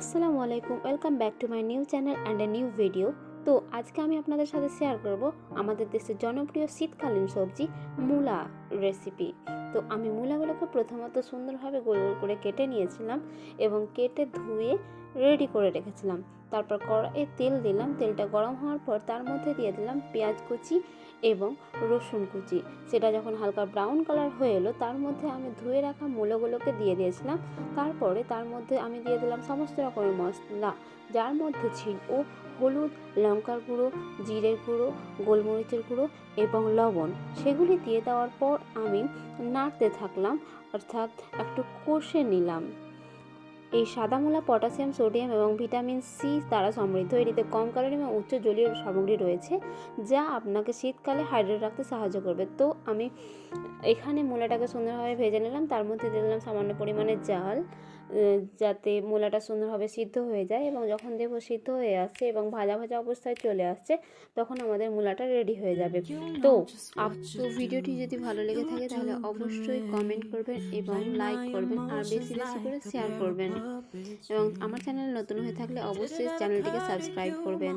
আসসালামু আলাইকুম, welcome back to my new channel and a new video. তো আজকে আমি আপনাদের সাথে শেয়ার করব আমাদের দেশের জনপ্রিয় শীতকালীন সবজি মূলা রেসিপি। তো আমি মূলাগুলোকে প্রথমত সুন্দরভাবে গোল গোল করে কেটে নিয়েছিলাম এবং কেটে ধুয়ে রেডি করে রেখেছিলাম। তারপর কড়াইয়ে তেল দিলাম, তেলটা গরম হওয়ার পর তার মধ্যে দিয়ে দিলাম পেঁয়াজ কুচি এবং রসুন কুচি। সেটা যখন হালকা ব্রাউন কালার হয়ে এলো তার মধ্যে আমি ধুয়ে রাখা মূলাগুলোকে দিয়ে দিয়েছিলাম। তারপরে তার মধ্যে আমি দিয়ে দিলাম সমস্ত রকমের মশলা, যার মধ্যে ছিল হলুদ, লঙ্কার গুঁড়ো, জিরের গুঁড়ো, গোলমরিচের গুঁড়ো এবং লবণ। সেগুলি দিয়ে দেওয়ার পর আমি নাড়তে থাকলাম, অর্থাৎ একটু কষে নিলাম। এই সাদা মূলা পটাশিয়াম, সোডিয়াম এবং ভিটামিন সি দ্বারা সমৃদ্ধ। এটিতে কম ক্যালোরি এবং উচ্চ জলীয় সামগ্রী রয়েছে, যা আপনাকে শীতকালে হাইড্রেট রাখতে সাহায্য করবে। তো আমি এখানে মূলাটাকে সুন্দরভাবে ভেজে নিলাম, তার মধ্যে দিয়ে দিলাম সামান্য পরিমাণে জাল, যাতে মূলাটা সুন্দরভাবে সিদ্ধ হয়ে যায়। এবং যখন দেখবো সিদ্ধ হয়ে আসছে এবং ভাজা ভাজা অবস্থায় চলে আসছে, তখন আমাদের মূলাটা রেডি হয়ে যাবে। তো ভিডিওটি যদি ভালো লেগে থাকে তাহলে অবশ্যই কমেন্ট করবেন এবং লাইক করবেন, আর বেশি বেশি করে শেয়ার করবেন। এবং আমার চ্যানেল নতুন হয়ে থাকলে অবশ্যই চ্যানেলটিকে সাবস্ক্রাইব করবেন।